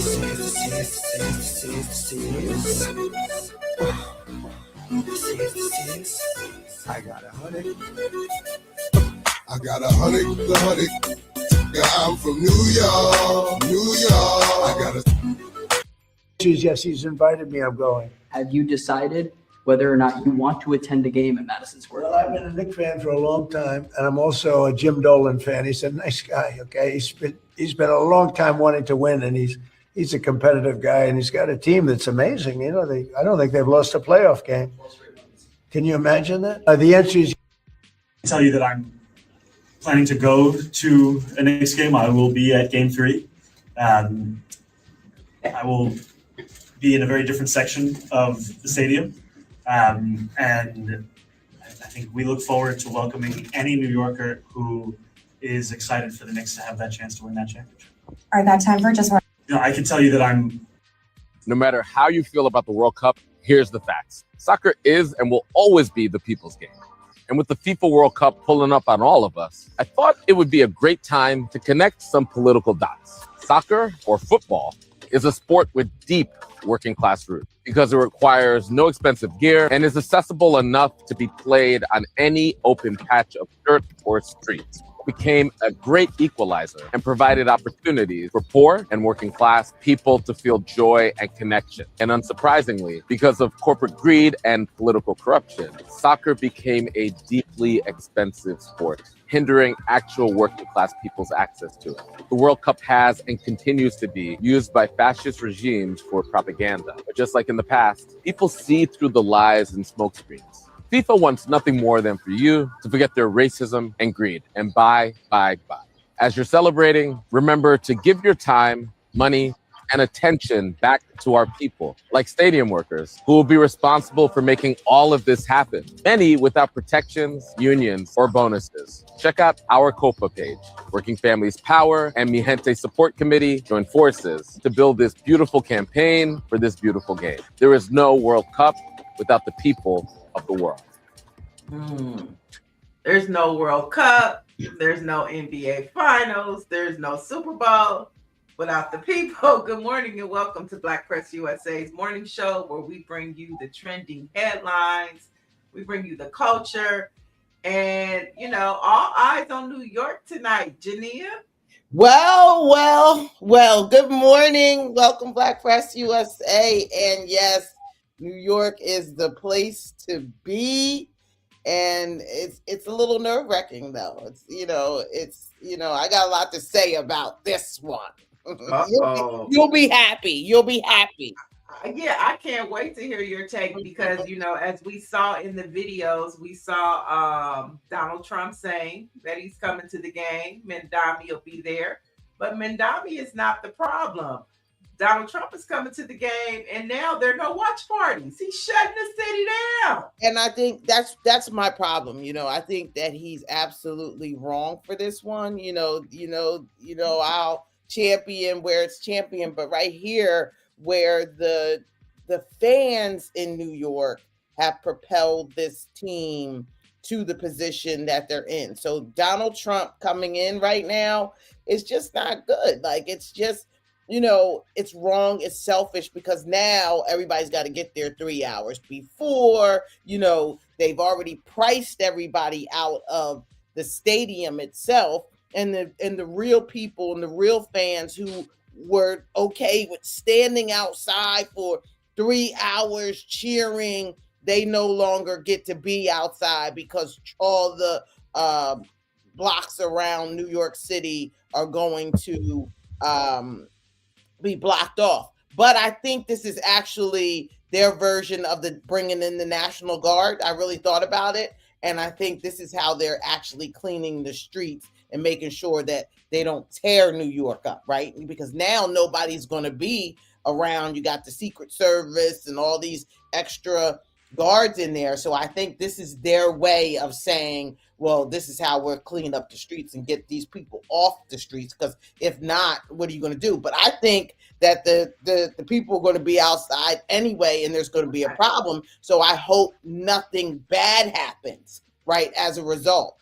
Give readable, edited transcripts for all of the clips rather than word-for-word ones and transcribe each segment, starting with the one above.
I got 100. I got 100. Yeah, I'm from New York. I got a. Yes, he's invited me. I'm going. Have you decided whether or not you want to attend a game at Madison Square? Well, I've been a Knicks fan for a long time, and I'm also a Jim Dolan fan. He's a nice guy. Okay, he's been a long time wanting to win, and he's a competitive guy, and he's got a team that's amazing. You know, I don't think they've lost a playoff game. Can you imagine that? The answer is. I tell you that I'm planning to go to a Knicks game. I will be at Game 3. I will be in a very different section of the stadium. And I think we look forward to welcoming any New Yorker who is excited for the Knicks to have that chance to win that championship. All right, that time for just one. You know, I can tell you that I'm. No matter how you feel about the World Cup, here's the facts. Soccer is and will always be the people's game. And with the FIFA World Cup pulling up on all of us, I thought it would be a great time to connect some political dots. Soccer, or football, is a sport with deep working class roots because it requires no expensive gear and is accessible enough to be played on any open patch of dirt or street. It became a great equalizer and provided opportunities for poor and working class people to feel joy and connection. And unsurprisingly, because of corporate greed and political corruption, soccer became a deeply expensive sport, hindering actual working class people's access to it. The World Cup has and continues to be used by fascist regimes for propaganda. But just like in the past, people see through the lies and smokescreens. FIFA wants nothing more than for you to forget their racism and greed and buy. As you're celebrating, remember to give your time, money, and attention back to our people, like stadium workers, who will be responsible for making all of this happen, many without protections, unions, or bonuses. Check out our COPA page. Working Families Power and Mi Gente Support Committee join forces to build this beautiful campaign for this beautiful game. There is no World Cup without the people of the world. There's no World Cup. There's no NBA Finals. There's no Super Bowl without the people. Good morning and welcome to Black Press USA's morning show, where we bring you the trending headlines. We bring you the culture. And, you know, all eyes on New York tonight. JINEEA? Well. Good morning. Welcome, Black Press USA. And yes, New York is the place to be, and it's a little nerve-wracking though. I got a lot to say about this one. You'll be happy. Yeah, I can't wait to hear your take because, you know, as we saw in the videos, we saw Donald Trump saying that he's coming to the game. Mandami will be there, but Mandami is not the problem. Donald Trump is coming to the game, and now there are no watch parties. He's shutting the city down. And I think that's my problem. You know, I think that he's absolutely wrong for this one. I'll champion where it's champion, but right here, where the fans in New York have propelled this team to the position that they're in. So Donald Trump coming in right now is just not good. Like, it's just, it's wrong. It's selfish because now everybody's got to get there 3 hours before. They've already priced everybody out of the stadium itself, and the real people and the real fans who were okay with standing outside for 3 hours cheering, they no longer get to be outside because all the blocks around New York City are going to be blocked off. But I think this is actually their version of the bringing in the National Guard. I really thought about it, and I think this is how they're actually cleaning the streets and making sure that they don't tear New York up, right? Because now nobody's going to be around. You got the Secret Service and all these extra guards in there. So I think this is their way of saying, well, this is how we're cleaning up the streets and get these people off the streets. Because if not, what are you going to do? But I think that the people are going to be outside anyway, and there's going to be a problem. So I hope nothing bad happens, right, as a result.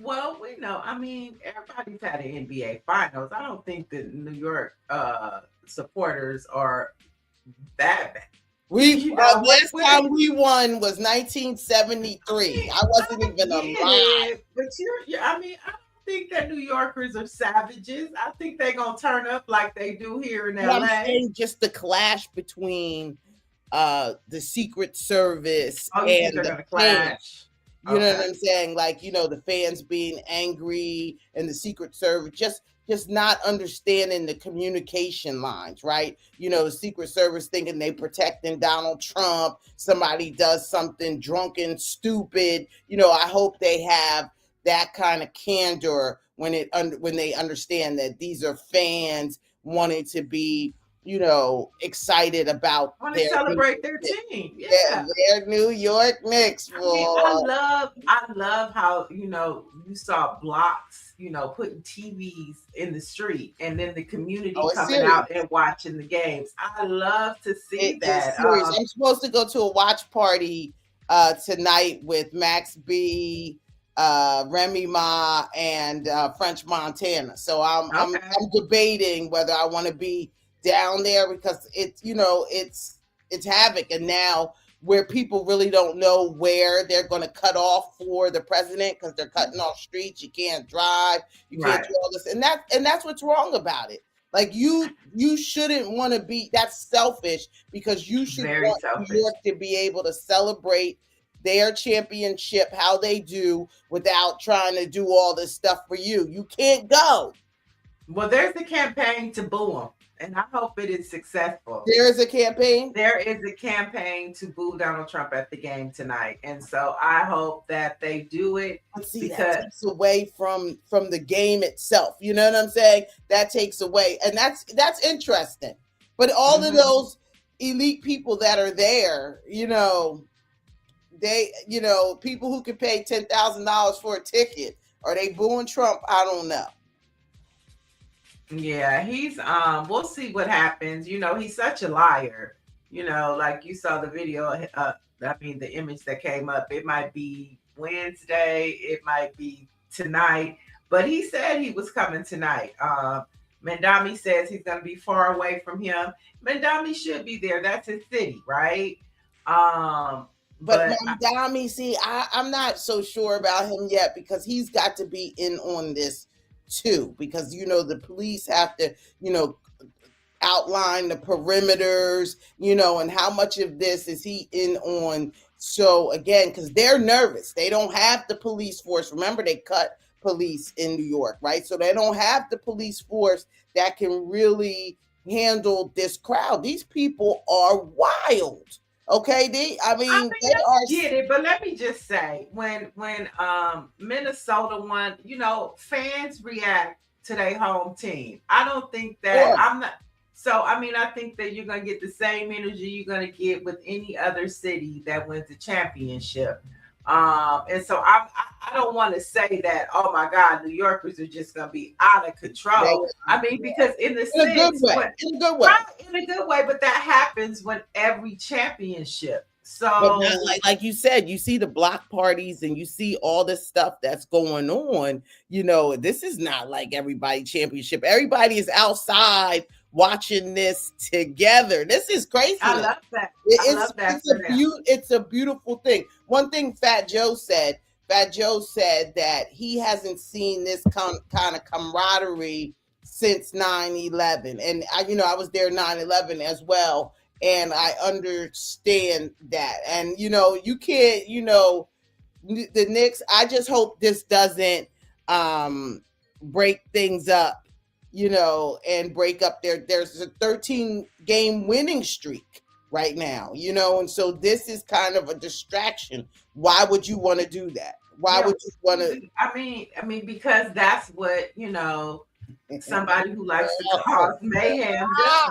Well, everybody's had an NBA Finals. I don't think the New York supporters are bad. We You know, last what- time we won was 1973. I wasn't even alive. But I mean, I don't think that New Yorkers are savages. I think they're gonna turn up like they do here in But I'm LA. saying just the clash between the Secret Service Oh, you think and they're the gonna fans. clash? You know what Okay. I'm saying? Like, you know, the fans being angry and the Secret Service just not understanding the communication lines, right? You know, the Secret Service thinking they protecting Donald Trump. Somebody does something drunken, stupid. You know, I hope they have that kind of candor when they understand that these are fans wanting to be, you know, excited about I want to celebrate their team. Yeah. their New York Knicks. I mean, I love how, you know, you saw blocks, you know, putting TVs in the street and then the community Oh, it's coming serious. out and watching the games. I love to see It that. is serious. I'm supposed to go to a watch party tonight with Max B, Remy Ma, and French Montana. So I'm debating whether I want to be down there because it's, you know, it's havoc. And now where people really don't know where they're going to cut off for the president because they're cutting off streets. You can't drive. You can't do all this. And that's what's wrong about it. Like you shouldn't want to be, that's selfish because you should want New York to be able to celebrate their championship, how they do, without trying to do all this stuff for you. You can't go. Well, there's a campaign to boo them, and I hope it is successful. There is a campaign? There is a campaign to boo Donald Trump at the game tonight. And so I hope that they do it. See, that takes away from the game itself. You know what I'm saying? That takes away. And that's interesting. But all of those elite people that are there, you know, they, you know, people who can pay $10,000 for a ticket, are they booing Trump? I don't know. Yeah, he's we'll see what happens. You know, he's such a liar. You know, like you saw the video, I mean the image that came up. It might be Wednesday, it might be tonight, but he said he was coming tonight. Mandami says he's gonna be far away from him. Mandami should be there. That's his city, right? But Mandami, see, I'm not so sure about him yet because he's got to be in on this too, because, you know, the police have to, you know, outline the perimeters, you know, and how much of this is he in on. So again, because they're nervous, they don't have the police force. Remember, they cut police in New York, right? So they don't have the police force that can really handle this crowd. These people are wild. Okay, they are. Get it, but let me just say, when Minnesota won, you know, fans react to their home team. I don't think that I'm not. So I mean, I think that you're gonna get the same energy you're gonna get with any other city that wins the championship. And so I don't want to say that, oh my God, New Yorkers are just gonna be out of control. I mean, because in a good way, but that happens when every championship. So like you said, you see the block parties and you see all this stuff that's going on. You know, this is not like everybody championship. Everybody is outside watching this together. This is crazy. I love that. It's a beautiful thing. One thing Fat Joe said that he hasn't seen this kind of camaraderie since 9/11. And I was there 9/11 as well. And I understand that. And, you know, you can't, you know, the Knicks, I just hope this doesn't break things up, you know, and break up there's a 13-game winning streak right now, you know, and so this is kind of a distraction. Why would you want to do that? Why would you want to? I mean, because that's what, you know, somebody who likes to cause mayhem does.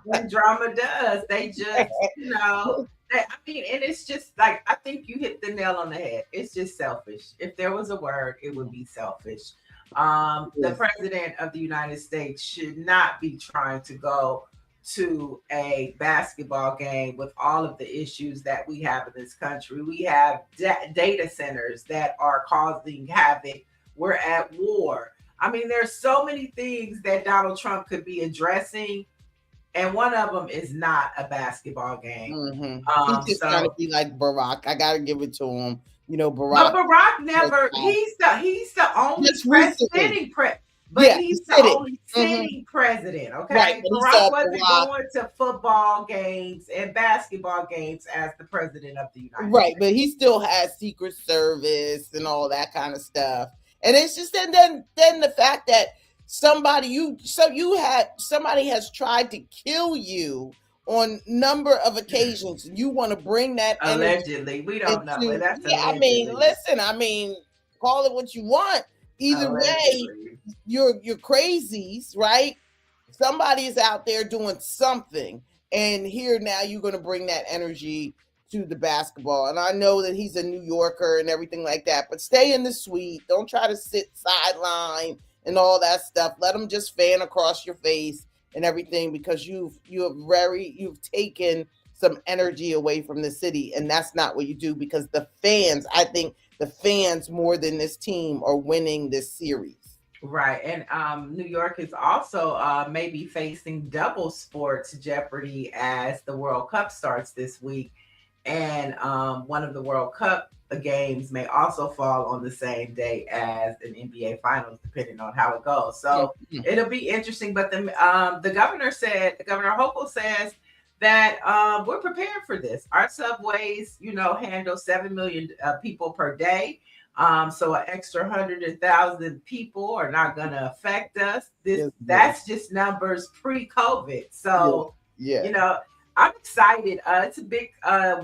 When drama does, they just, you know, and it's just like, I think you hit the nail on the head. It's just selfish. If there was a word, it would be selfish. The president of the United States should not be trying to go to a basketball game with all of the issues that we have in this country. We have data centers that are causing havoc. We're at war. I mean, there's so many things that Donald Trump could be addressing, and one of them is not a basketball game. He's just trying to be like Barack. I gotta give it to him. You know, But Barack. Barack never. He's the only Just recently. sitting But Yeah, he's the sitting. only sitting president. Okay, Right, but he Barack saw wasn't Barack. going to football games and basketball games as the president of the United Right, States. but he still has Secret Service and all that kind of stuff. And it's just and then the fact that somebody has tried to kill you on number of occasions. You want to bring that energy Allegedly, we don't know. But that's I mean, listen, call it what you want. Either way, you're crazies, right? Somebody is out there doing something, and here now you're going to bring that energy to the basketball. And I know that he's a New Yorker and everything like that, but stay in the suite. Don't try to sit sideline and all that stuff. Let them just fan across your face and everything, because you've taken some energy away from the city, and that's not what you do, because I think the fans more than this team are winning this series. Right. And New York is also maybe facing double sports jeopardy as the World Cup starts this week. And one of the World Cup games may also fall on the same day as an NBA Finals, depending on how it goes. So it'll be interesting. But the governor Hochul says that we're prepared for this. Our subways, handle 7 million people per day. So an extra 100,000 people are not going to affect us. That's just numbers pre-COVID. So, I'm excited. It's a big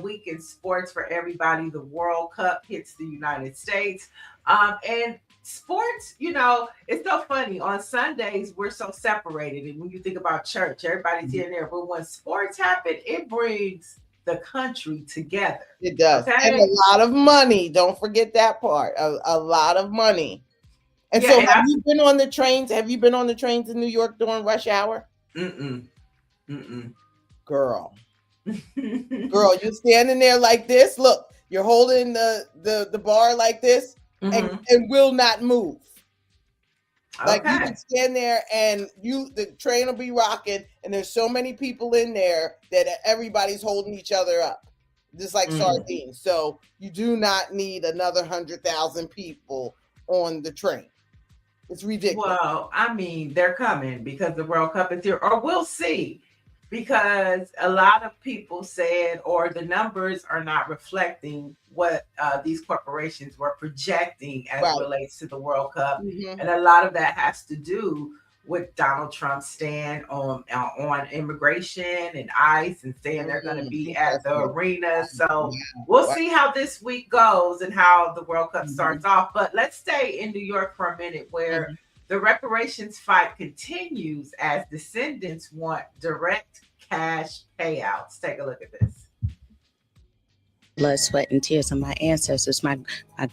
week in sports for everybody. The World Cup hits the United States. And sports, it's so funny. On Sundays, we're so separated. And when you think about church, everybody's here and there. But when sports happen, it brings the country together. It does. Okay? And a lot of money. Don't forget that part. A lot of money. And so have you been on the trains? Have you been on the trains in New York during rush hour? Girl, you're standing there like this. Look, you're holding the bar like this and will not move. Like you can stand there and the train will be rocking, and there's so many people in there that everybody's holding each other up, just like sardines. So you do not need another 100,000 people on the train. It's ridiculous. Well, I mean, they're coming because the World Cup is here, or we'll see. Because a lot of people said, or the numbers are not reflecting what these corporations were projecting as it relates to the World Cup. And a lot of that has to do with Donald Trump's stand on immigration and ICE, and saying they're going to be at the arena. So we'll see how this week goes and how the World Cup starts off. But let's stay in New York for a minute, where the reparations fight continues as descendants want direct cash payouts. Take a look at this. Blood, sweat, and tears of my ancestors, my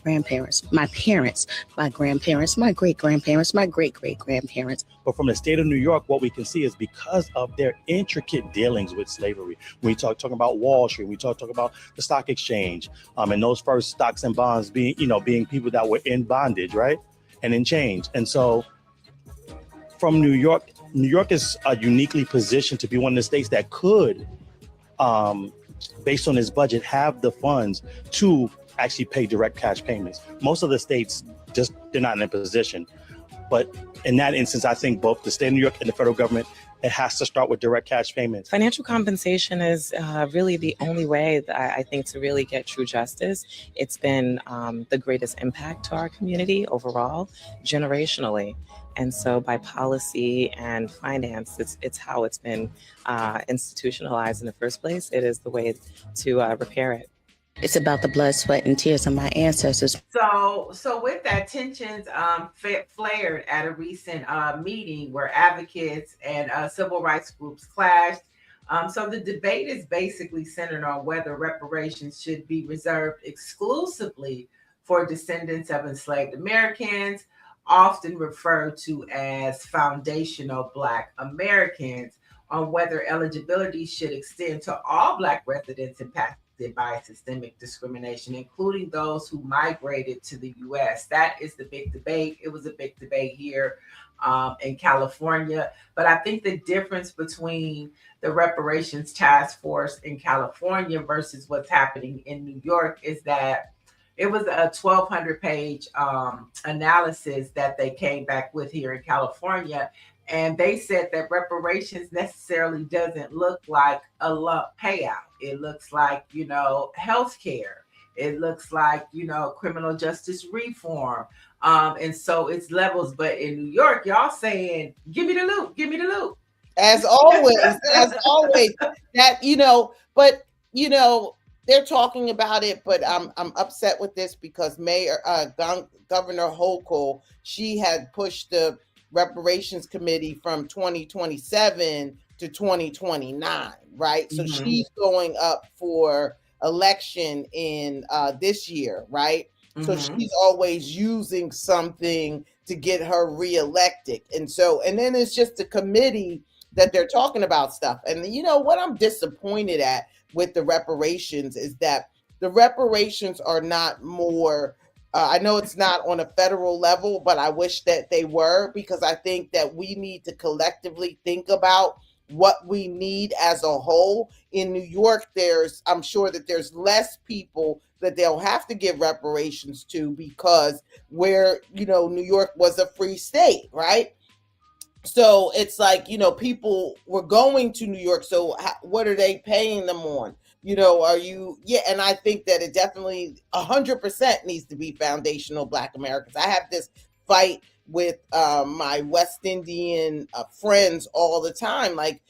grandparents, my parents, my grandparents, my great-grandparents, my great-great-grandparents. But from the state of New York, what we can see is because of their intricate dealings with slavery. We talking about Wall Street, we talk about the stock exchange, and those first stocks and bonds being people that were in bondage, right? And in change. And so from New York is uniquely positioned to be one of the states that could, based on its budget, have the funds to actually pay direct cash payments. Most of the states they're not in a position. But in that instance, I think both the state of New York and the federal government, it has to start with direct cash payments. Financial compensation is really the only way that I think to really get true justice. It's been the greatest impact to our community overall, generationally. And so by policy and finance, it's how it's been institutionalized in the first place. It is the way to repair it. It's about the blood, sweat, and tears of my ancestors. So with that, tensions flared at a recent meeting where advocates and civil rights groups clashed. So the debate is basically centered on whether reparations should be reserved exclusively for descendants of enslaved Americans, often referred to as foundational Black Americans, on whether eligibility should extend to all Black residents in affected by systemic discrimination, including those who migrated to the U.S. That is the big debate. It was a big debate here in California. But I think the difference between the reparations task force in California versus what's happening in New York is that it was a 1,200 page analysis that they came back with here in California. And they said that reparations necessarily doesn't look like a lump payout. It looks like, health care. It looks like, criminal justice reform. And so it's levels. But in New York, y'all saying, give me the loot, give me the loot. As always, that, but, they're talking about it, but I'm upset with this because Governor Hochul, she had pushed the reparations committee from 2027 to 2029, right? So she's going up for election in this year, right? So she's always using something to get her reelected. And then it's just the committee that they're talking about stuff. And what I'm disappointed at with the reparations is that the reparations are not more, I know it's not on a federal level, but I wish that they were, because I think that we need to collectively think about what we need as a whole. In New York, I'm sure that there's less people that they'll have to give reparations to because New York was a free state, right? So it's like, people were going to New York. So what are they paying them on? And I think that it definitely 100% needs to be foundational Black Americans. I have this fight with my West Indian friends all the time. Like,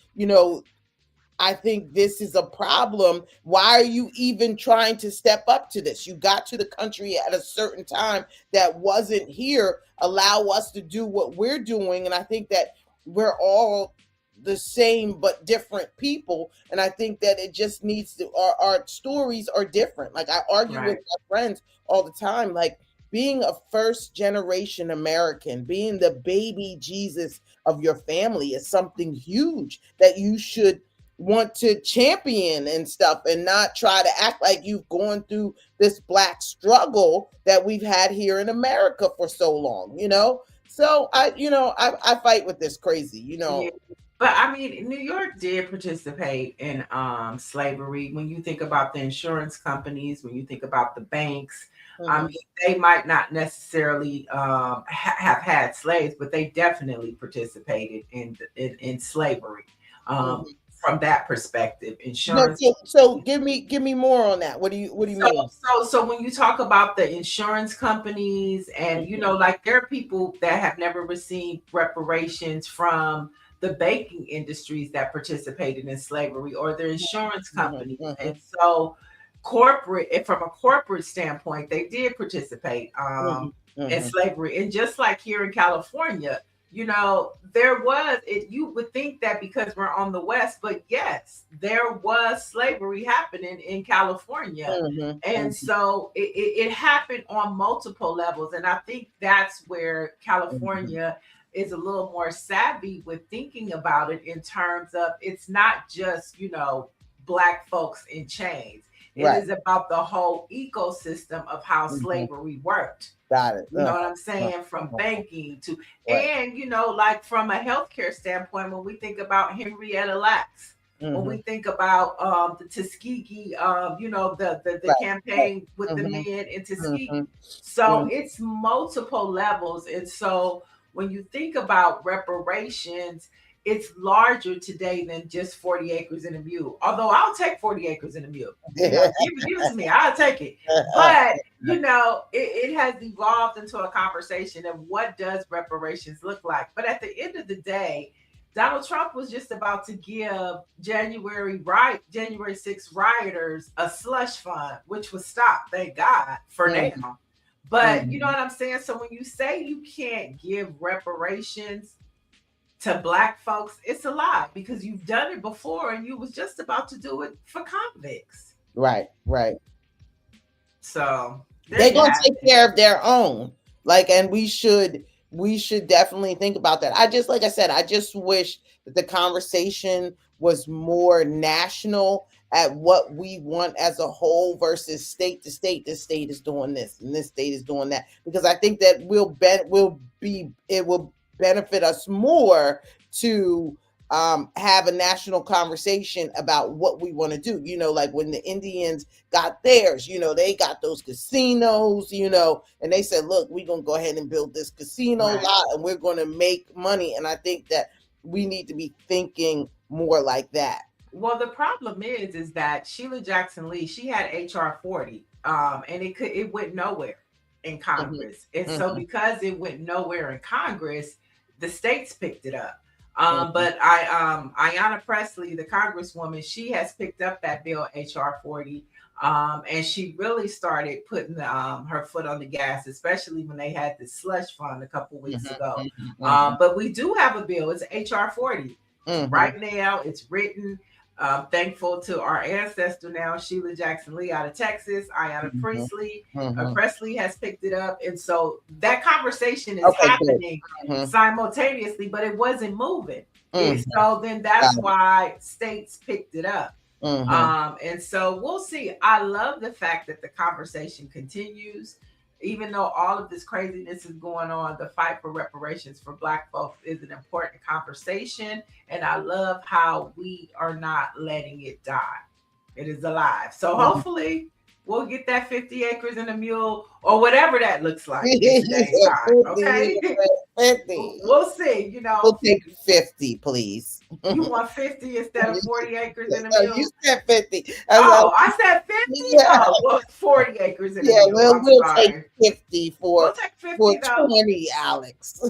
I think this is a problem. Why are you even trying to step up to this? You got to the country at a certain time that wasn't here. Allow us to do what we're doing. And I think that we're all the same but different people. And I think that it just needs to, our stories are different. Like I argue with my friends all the time, like being a first generation American, being the baby Jesus of your family is something huge that you should want to champion and stuff, and not try to act like you've gone through this Black struggle that we've had here in America for so long, So I fight with this crazy, Yeah. But I mean, New York did participate in slavery. When you think about the insurance companies, when you think about the banks, I mean, they might not necessarily have had slaves, but they definitely participated in slavery. From that perspective, insurance. So give me more on that. What do you mean? So when you talk about the insurance companies, and like there are people that have never received reparations from the banking industries that participated in slavery, or the insurance companies, and so from a corporate standpoint, they did participate in slavery, and just like here in California. You would think that because we're on the West, but yes, there was slavery happening in California. And so it happened on multiple levels. And I think that's where California is a little more savvy with thinking about it in terms of it's not just, Black folks in chains. It is about the whole ecosystem of how slavery worked. Got it. You know what I'm saying? From banking to, and like from a healthcare standpoint, when we think about Henrietta Lacks, when we think about the Tuskegee, the campaign with the men in Tuskegee. So it's multiple levels. And so when you think about reparations, it's larger today than just 40 acres and a mule. Although I'll take 40 acres and a mule. Give it to me. I'll take it. But, it has evolved into a conversation of what does reparations look like. But at the end of the day, Donald Trump was just about to give January 6th rioters a slush fund, which was stopped, thank God, for now. But you know what I'm saying? So when you say you can't give reparations to Black folks, it's a lie, because you've done it before and you was just about to do it for convicts. Right. So they're gonna take care of their own. And we should we should definitely think about that. Like I said, I just wish that the conversation was more national at what we want as a whole versus state to state. This state is doing this and this state is doing that, because I think that it will benefit us more to have a national conversation about what we want to do. You know, like when the Indians got theirs, you know, they got those casinos, you know, and they said, look, we're going to go ahead and build this casino lot and we're going to make money. And I think that we need to be thinking more like that. Well, the problem is that Sheila Jackson Lee, she had HR 40, and it went nowhere in Congress. And so because it went nowhere in Congress, the states picked it up. But Ayanna Pressley, the Congresswoman, she has picked up that bill, HR 40, and she really started putting her foot on the gas, especially when they had the slush fund a couple weeks ago. But we do have a bill. It's HR 40. Right now, it's written. Thankful to our ancestor now, Sheila Jackson Lee out of Texas, Ayanna Pressley has picked it up. And so that conversation is happening simultaneously, but it wasn't moving. And so then that's why states picked it up. And so we'll see. I love the fact that the conversation continues. Even though all of this craziness is going on, the fight for reparations for Black folks is an important conversation. And I love how we are not letting it die. It is alive. So hopefully we'll get that 50 acres and a mule or whatever that looks like in today's time. Okay. 50. We'll see. You know, we'll take 50, please. You want 50 instead of 40 acres and a mule? You said 50. I said 50. Yeah. Oh, well, it's 40 acres and a mule. We'll take 50 we'll take 50 for though. 20, Alex.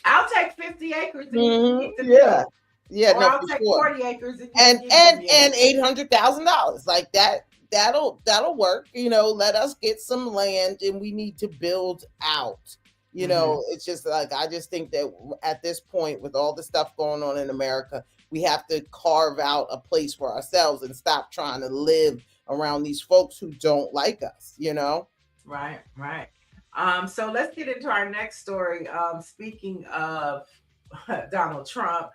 I'll take 50 acres and or I'll take 40 acres and $800,000 like that. That'll work. You know, let us get some land and we need to build out. You know, it's just like, I just think that at this point, with all the stuff going on in America, we have to carve out a place for ourselves and stop trying to live around these folks who don't like us, you know? Right. So let's get into our next story. Speaking of Donald Trump,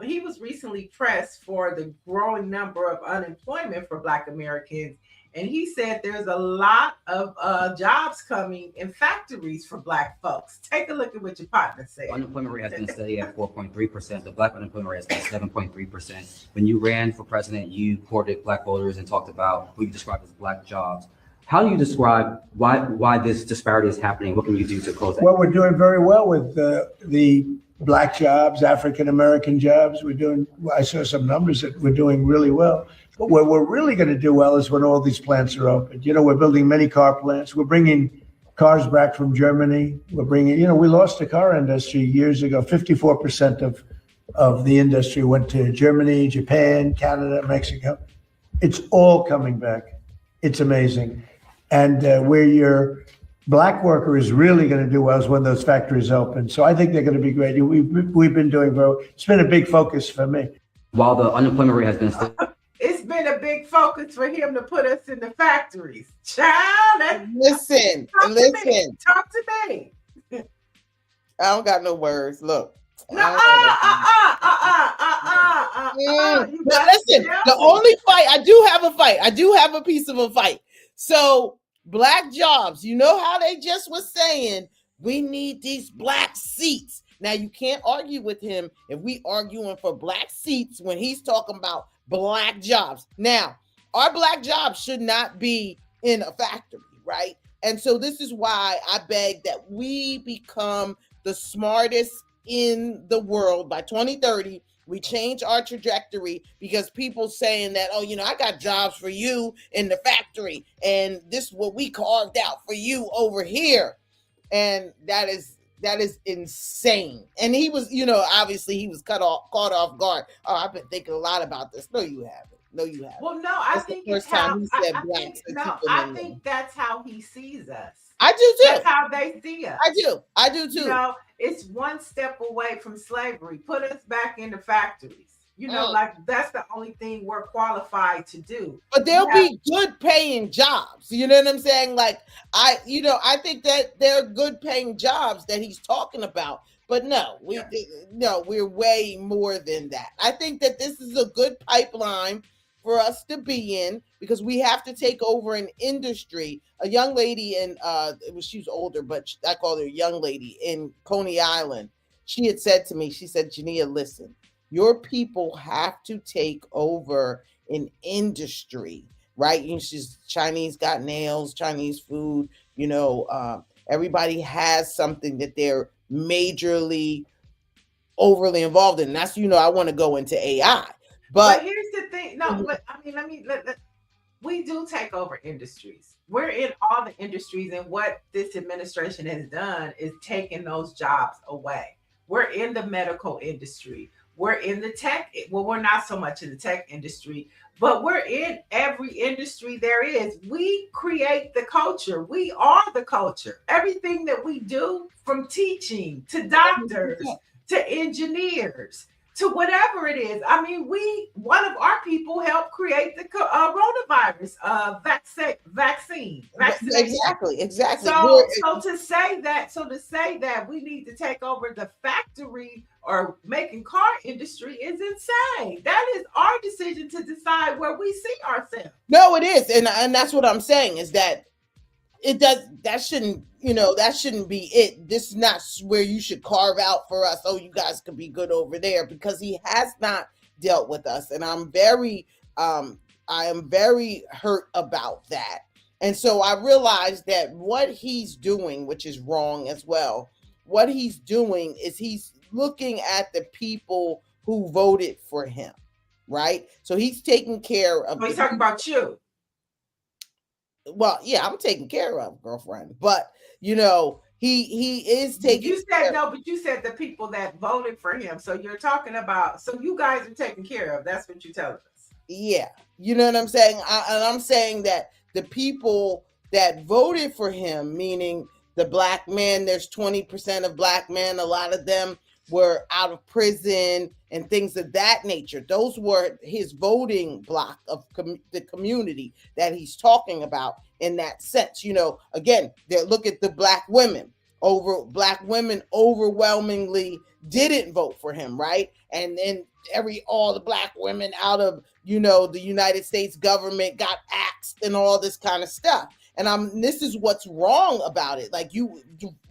he was recently pressed for the growing number of unemployment for Black Americans. And he said there's a lot of jobs coming in factories for Black folks. Take a look at what your partner said. Unemployment rate has been steady at 4.3%. The Black unemployment rate has been 7.3%. When you ran for president, you courted Black voters and talked about who you described as Black jobs. How do you describe why this disparity is happening? What can you do to close that? Well, we're doing very well with the Black jobs, African-American jobs. I saw some numbers that we're doing really well. But where we're really going to do well is when all these plants are open. You know, we're building many car plants. We're bringing cars back from Germany. We're bringing, we lost the car industry years ago. 54% of the industry went to Germany, Japan, Canada, Mexico. It's all coming back. It's amazing. And where your Black worker is really going to do well is when those factories open. So I think they're going to be great. We've been doing well. It's been a big focus for me. While the unemployment rate has been it's been a big focus for him to put us in the factories. Child, listen. Talk to me. I don't got no words. Look. Listen, the only fight, I do have a fight. I do have a piece of a fight. So Black jobs, you know how they just was saying, we need these Black seats. Now you can't argue with him if we arguing for Black seats when he's talking about Black jobs. Now, our Black jobs should not be in a factory, right? And so this is why I beg that we become the smartest in the world by 2030. We change our trajectory, because people saying that, I got jobs for you in the factory and this is what we carved out for you over here. And that is insane. And he was, obviously he was caught off guard. Oh, I've been thinking a lot about this. No, you haven't. Well, no, I think the first time he said Blacks. I think that's how he sees us. I do too. That's how they see us. I do too. It's one step away from slavery. Put us back in the factories. You know, like that's the only thing we're qualified to do. But there'll be good paying jobs. You know what I'm saying? Like I think that there are good paying jobs that he's talking about. But no, we're way more than that. I think that this is a good pipeline for us to be in because we have to take over an industry. A young lady in she was older, but I call her a young lady in Coney Island. She had said to me, she said, JINEEA, listen, your people have to take over an industry, right? She's Chinese got nails, Chinese food, everybody has something that they're majorly overly involved in. That's, I want to go into AI. But here's the thing. No, but I mean, we do take over industries. We're in all the industries, and what this administration has done is taken those jobs away. We're in the medical industry. We're in the tech. Well, we're not so much in the tech industry, but we're in every industry there is. We create the culture. We are the culture. Everything that we do, from teaching to doctors to engineers to whatever it is. I mean, one of our people helped create the coronavirus vaccine. Exactly. So to say that we need to take over the factory or making car industry is insane. That is our decision to decide where we see ourselves. No, it is, and that's what I'm saying is that that shouldn't be it. This is not where you should carve out for us. Oh, you guys could be good over there, because he has not dealt with us, and I am very hurt about that. And so I realized that what he's doing, which is wrong as well, what he's doing is he's looking at the people who voted for him, right? So he's taking care of. He's talking about you. Well, yeah, I'm taking care of, girlfriend, but he is taking. You said no, but you said the people that voted for him. So you're talking about. So you guys are taken care of. That's what you're telling us. Yeah, you know what I'm saying. I'm saying that the people that voted for him, meaning the black men, there's 20% of black men. A lot of them were out of prison and things of that nature. Those were his voting block of the community that he's talking about in that sense. Again, look at the black women. Black women overwhelmingly didn't vote for him, right? And then all the black women out of the United States government got axed and all this kind of stuff. And this is what's wrong about it. Like,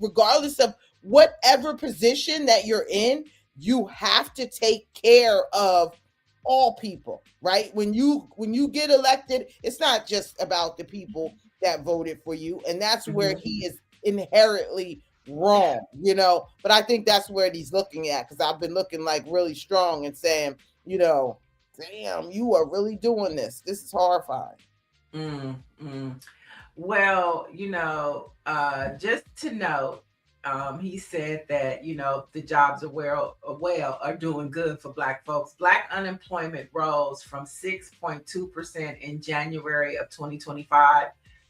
regardless of whatever position that you're in, you have to take care of all people, right? When you get elected, it's not just about the people that voted for you, and that's where he is inherently wrong, But I think that's where he's looking at, because I've been looking like really strong and saying, damn, you are really doing this. This is horrifying. Well, just to note, he said that, the jobs are doing good for Black folks. Black unemployment rose from 6.2% in January of 2025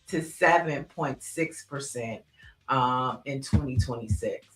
to 7.6% in 2026.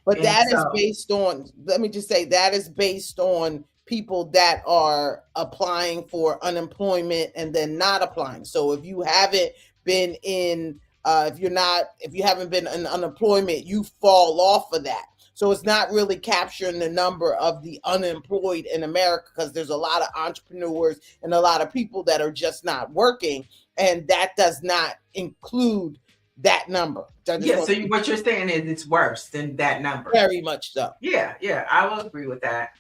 But is based on, let me just say, that is based on people that are applying for unemployment and then not applying. So if you haven't been in if you haven't been in unemployment, you fall off of that. So it's not really capturing the number of the unemployed in America, because there's a lot of entrepreneurs and a lot of people that are just not working. And that does not include that number. So what you're saying is it's worse than that number. Very much so. Yeah, I will agree with that.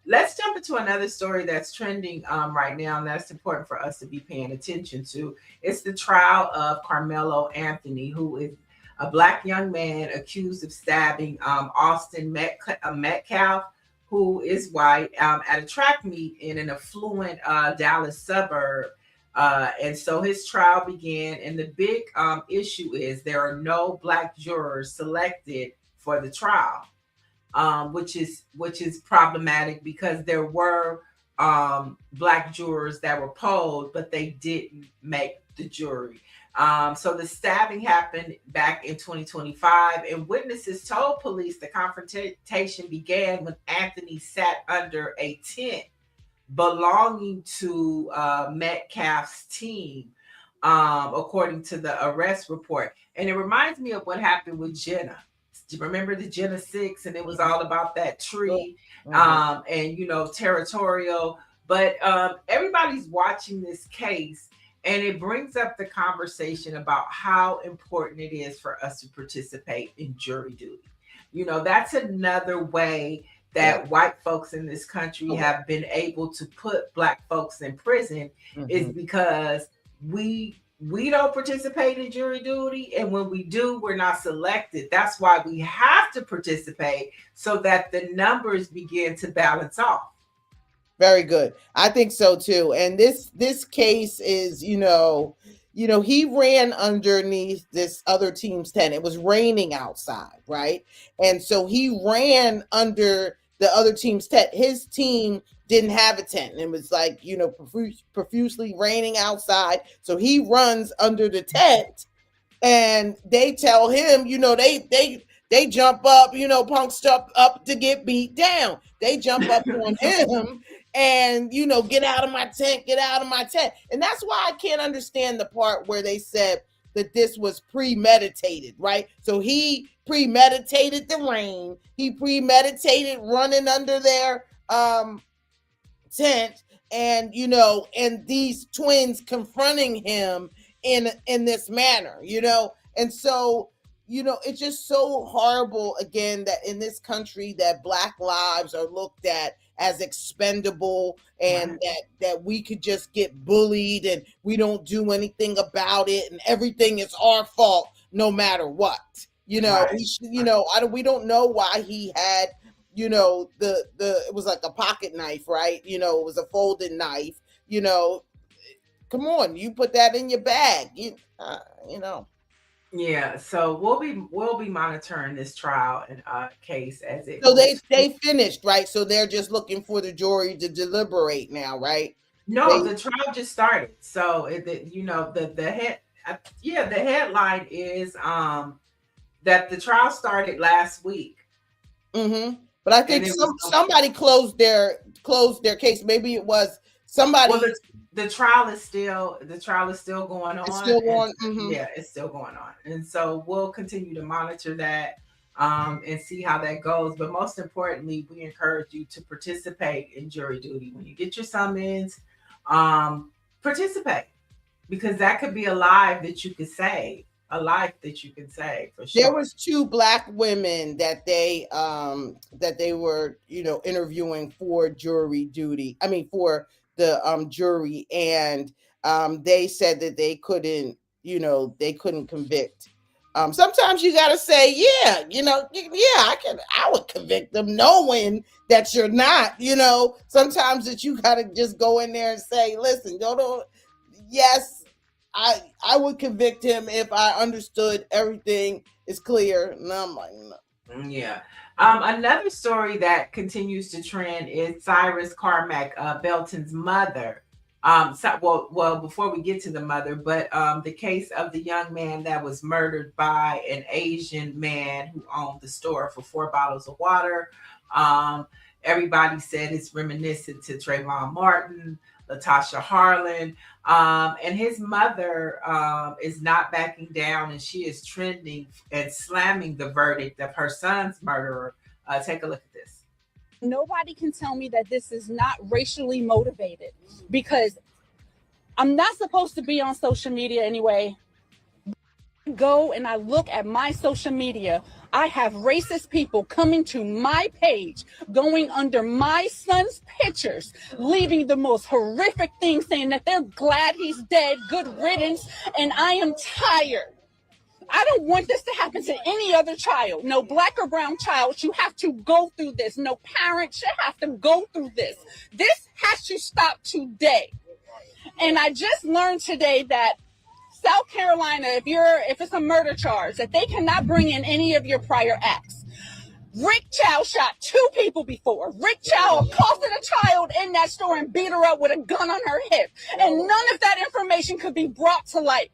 Let's jump into another story that's trending right now, and that's important for us to be paying attention to. It's the trial of Carmelo Anthony, who is a Black young man accused of stabbing Austin Metcalf, who is white, at a track meet in an affluent Dallas suburb. And so his trial began, and the big issue is there are no Black jurors selected for the trial. Which is problematic, because there were Black jurors that were polled, but they didn't make the jury. So the stabbing happened back in 2025, and witnesses told police the confrontation began when Anthony sat under a tent belonging to Metcalf's team, according to the arrest report. And it reminds me of what happened with Jenna. Do you remember the Jenna 6? And it was all about that tree, and, you know, territorial. But everybody's watching this case, and it brings up the conversation about how important it is for us to participate in jury duty. You know, that's another way that white folks in this country have been able to put Black folks in prison, is because we don't participate in jury duty, and when we do, we're not selected. That's why we have to participate, so that the numbers begin to balance off. Very good. I think so too. And this case is, you know, he ran underneath this other team's tent. It was raining outside, right? And so he ran under the other team's tent. His team didn't have a tent. And it was like, you know, profusely raining outside. So he runs under the tent, and they tell him, you know, they jump up, you know, punks jump up to get beat down. They jump up on him and, you know, get out of my tent, get out of my tent. And that's why I can't understand the part where they said that this was premeditated, right? So he premeditated the rain. He premeditated running under their tent, and, you know, and these twins confronting him in this manner, you know. And so, you know, it's just so horrible, again, that in this country that Black lives are looked at as expendable, and that we could just get bullied and we don't do anything about it, and everything is our fault no matter what. You know, we don't know why he had, you know, it was like a pocket knife, right? You know, it was a folded knife. You know, come on, you put that in your bag, you know. Yeah, so we'll be monitoring this trial and case as it. So they finished, right? So they're just looking for the jury to deliberate now, right? No, the trial just started. So you know, the headline is that the trial started last week. But I think somebody closed their case. Maybe it was somebody. Well, the trial is still going on. It's still going. Yeah, it's still going on, and so we'll continue to monitor that and see how that goes. But most importantly, we encourage you to participate in jury duty when you get your summons. Participate, because that could be a life that you could save. A life that you can save, for sure. There was 2 Black women that they were, you know, interviewing for jury duty. I mean, for the jury, and they said that they couldn't convict. Sometimes you got to say, yeah, you know, I would convict them, knowing that you're not, you know. Sometimes that you got to just go in there and say, listen, yes, I would convict him if I understood everything is clear. And I'm like, no. Yeah. Another story that continues to trend is Cyrus Carmack, Belton's mother. Well, before we get to the mother, but the case of the young man that was murdered by an Asian man who owned the store for 4 bottles of water. Everybody said it's reminiscent to Trayvon Martin, Latasha Harlan, and his mother is not backing down, and she is trending and slamming the verdict of her son's murderer. Take a look at this. Nobody can tell me that this is not racially motivated, because I'm not supposed to be on social media anyway. Go and I look at my social media, I have racist people coming to my page, going under my son's pictures, leaving the most horrific things, saying that they're glad he's dead, good riddance, and I am tired. I don't want this to happen to any other child. No Black or brown child should have to go through this. No parent should have to go through this. This has to stop today. And I just learned today that South Carolina, if it's a murder charge, that they cannot bring in any of your prior acts. Rick Chow shot 2 people before. Rick Chow accosted a child in that store and beat her up with a gun on her hip. And none of that information could be brought to light.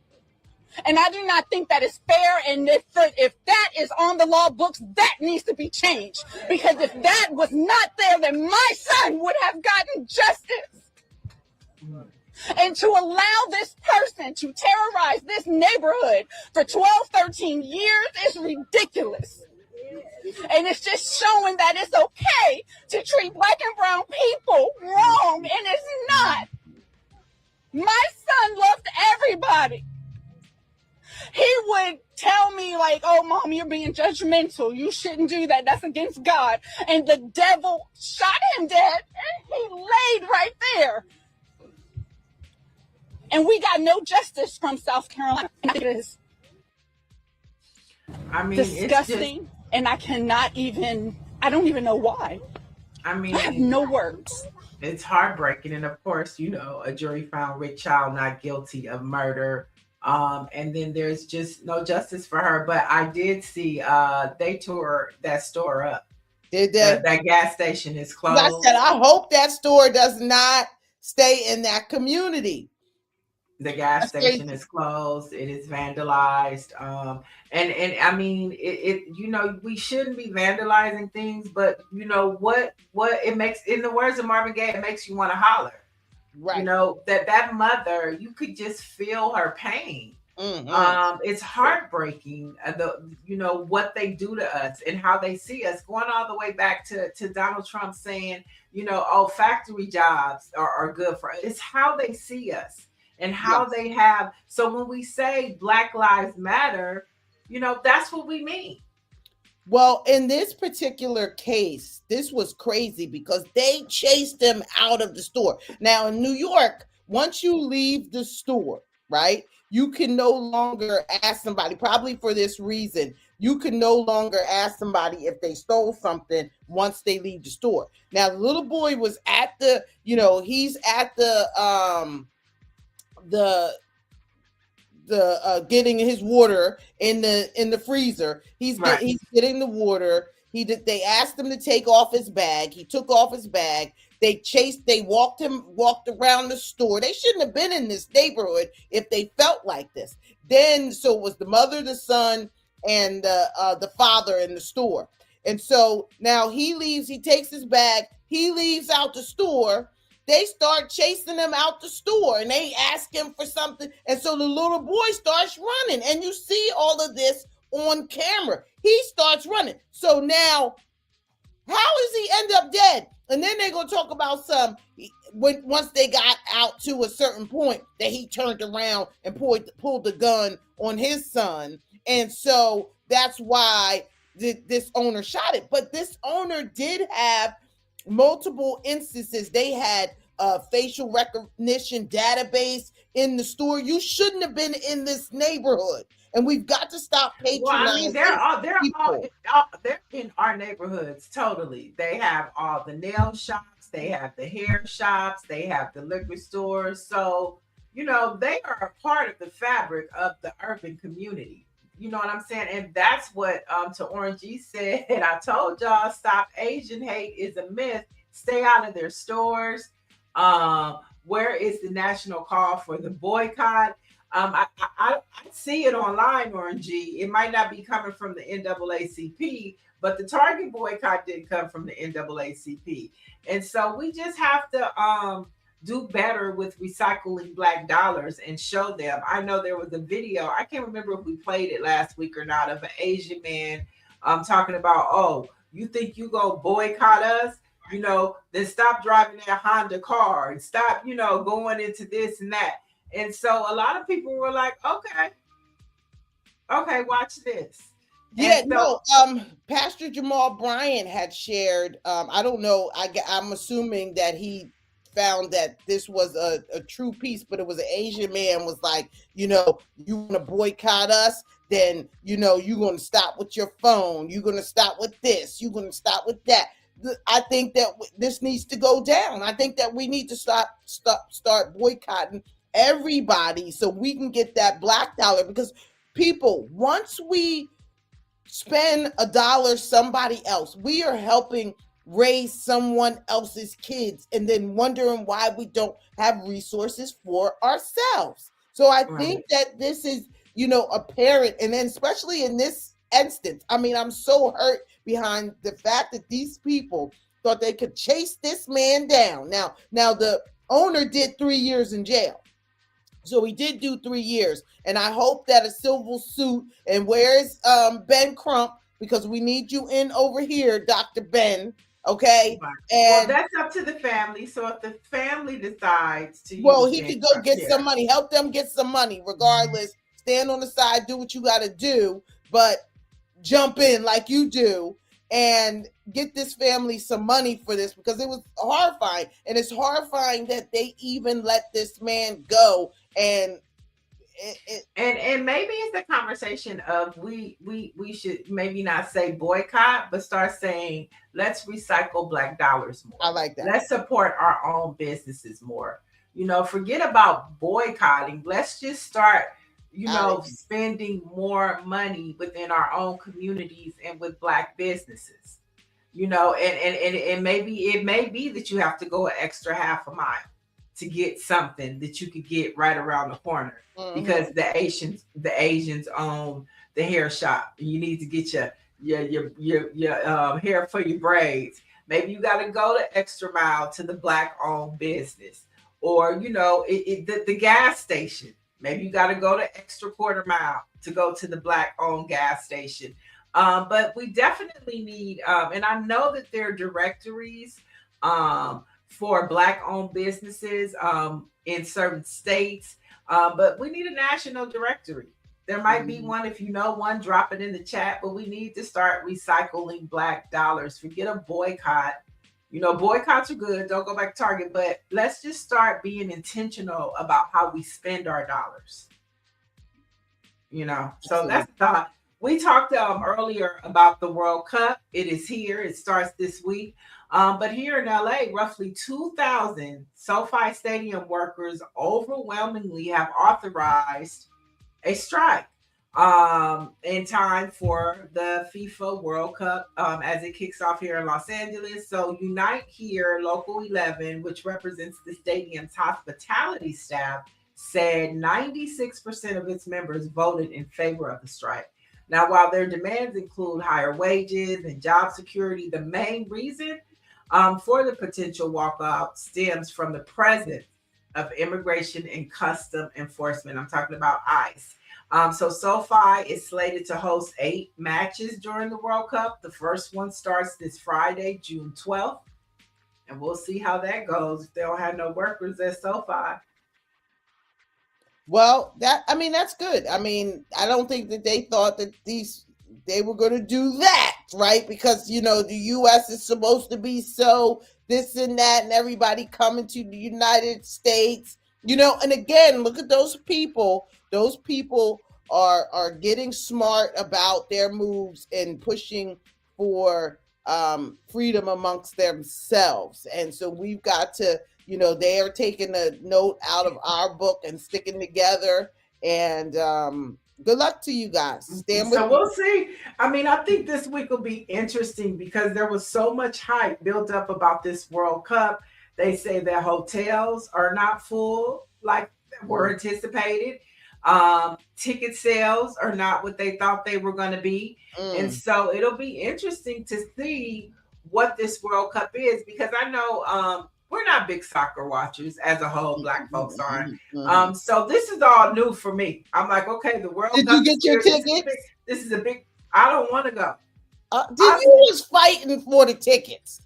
And I do not think that is fair. And if that is on the law books, that needs to be changed. Because if that was not there, then my son would have gotten justice. And to allow this person to terrorize this neighborhood for 12, 13 years is ridiculous. And it's just showing that it's okay to treat Black and brown people wrong, and it's not. My son loved everybody. He would tell me like, oh, Mom, you're being judgmental. You shouldn't do that. That's against God. And the devil shot him dead, and he laid right there. And we got no justice from South Carolina. It is disgusting, and I don't even know why. I mean, I have no words. It's heartbreaking. And of course, a jury found Rick Child not guilty of murder. And then there's just no justice for her. But I did see they tore that store up. Did they? That gas station is closed. I said, I hope that store does not stay in that community. The gas station is closed. It is vandalized. And I mean, we shouldn't be vandalizing things, but what it makes, in the words of Marvin Gaye, it makes you want to holler. Right. That mother, you could just feel her pain. Mm-hmm. It's heartbreaking, what they do to us and how they see us, going all the way back to Donald Trump saying, factory jobs are good for us. It's how they see us. And how they have, so when we say Black Lives Matter, that's what we mean. Well, in this particular case, this was crazy because they chased him out of the store. Now in New York, once you leave the store, right, you can no longer ask somebody, probably for this reason, you can no longer ask somebody if they stole something once they leave the store. Now, the little boy was at he's at the getting his water in the freezer. He's getting the water. They asked him to take off his bag. He took off his bag. They walked around the store. They shouldn't have been in this neighborhood if they felt like this. So it was the mother, the son, and the father in the store. And so now he leaves, he takes his bag, he leaves out the store. They start chasing him out the store and they ask him for something. And so the little boy starts running, and you see all of this on camera. He starts running. So now, how does he end up dead? And then they're going to talk about once they got out to a certain point that he turned around and pulled the gun on his son. And so that's why this owner shot it. But this owner did have multiple instances. They had a facial recognition database in the store. You shouldn't have been in this neighborhood, and we've got to stop patronizing. They're in our neighborhoods totally. They have all the nail shops, they have the hair shops, they have the liquor stores. So they are a part of the fabric of the urban community. You know what I'm saying? And that's what to Orange G said. I told y'all, stop Asian hate is a myth. Stay out of their stores. Where is the national call for the boycott? I see it online, Orange G. It might not be coming from the NAACP, but the Target boycott did come from the NAACP. And so we just have to do better with recycling Black dollars and show them. I know there was a video, I can't remember if we played it last week or not, of an Asian man talking about, oh, you think you go boycott us? Then stop driving that Honda car and stop, going into this and that. And so a lot of people were like, okay, watch this. Pastor Jamal Bryant had shared, I don't know, I'm assuming that he found that this was a true piece, but it was an Asian man was like, you want to boycott us, then, you're going to stop with your phone. You're going to stop with this. You're going to stop with that. I think that this needs to go down. I think that we need to start boycotting everybody so we can get that Black dollar, because people, once we spend $1 somebody else, we are helping raise someone else's kids and then wondering why we don't have resources for ourselves. So I think that this is apparent. And then especially in this instance, I mean, I'm so hurt behind the fact that these people thought they could chase this man down. Now the owner did 3 years in jail. So he did do 3 years. And I hope that a civil suit, and where's Ben Crump? Because we need you in over here, Dr. Ben. Okay. And that's up to the family. So if the family decides to he could go get some money, help them get some money, regardless. Stand on the side, do what you got to do, but jump in like you do and get this family some money for this, because it was horrifying. And it's horrifying that they even let this man go. And maybe it's a conversation of we should maybe not say boycott, but start saying let's recycle Black dollars more. I like that. Let's support our own businesses more. Forget about boycotting. Let's just start spending more money within our own communities and with Black businesses. And maybe it may be that you have to go an extra half a mile to get something that you could get right around the corner, because the Asians own the hair shop. You need to get your hair for your braids. Maybe you got to go the extra mile to the Black owned business, or the gas station. Maybe you got to go the extra quarter mile to go to the Black owned gas station. But we definitely need, and I know that there are directories for Black owned businesses in certain states, but we need a national directory. There might be one. If you know one, drop it in the chat, but we need to start recycling Black dollars. Forget a boycott. Boycotts are good. Don't go back to Target, but let's just start being intentional about how we spend our dollars. So that's the thought. We talked earlier about the World Cup. It is here. It starts this week. But here in LA, roughly 2,000 SoFi Stadium workers overwhelmingly have authorized a strike in time for the FIFA World Cup as it kicks off here in Los Angeles. So Unite Here, Local 11, which represents the stadium's hospitality staff, said 96% of its members voted in favor of the strike. Now, while their demands include higher wages and job security, the main reason for the potential walkout stems from the presence of Immigration and Custom Enforcement. I'm talking about ICE. So SoFi is slated to host 8 matches during the World Cup. The first one starts this Friday, June 12th. And we'll see how that goes if they don't have no workers at SoFi. Well, that's good. I mean, I don't think that they thought that they were going to do that, right? Because, the U.S. is supposed to be so this and that, and everybody coming to the United States, and again, look at those people. Those people are getting smart about their moves and pushing for freedom amongst themselves. And so we've got to, they are taking a note out of our book and sticking together. And good luck to you guys. So we'll see. I mean, I think this week will be interesting because there was so much hype built up about this World Cup. They say that hotels are not full like were anticipated. Ticket sales are not what they thought they were going to be. And so it'll be interesting to see what this World Cup is, because I know we're not big soccer watchers as a whole. Black folks aren't. So this is all new for me. I'm like, okay, the World Cup. Did you get your tickets? This is a big, I don't want to go. You was fighting for the tickets.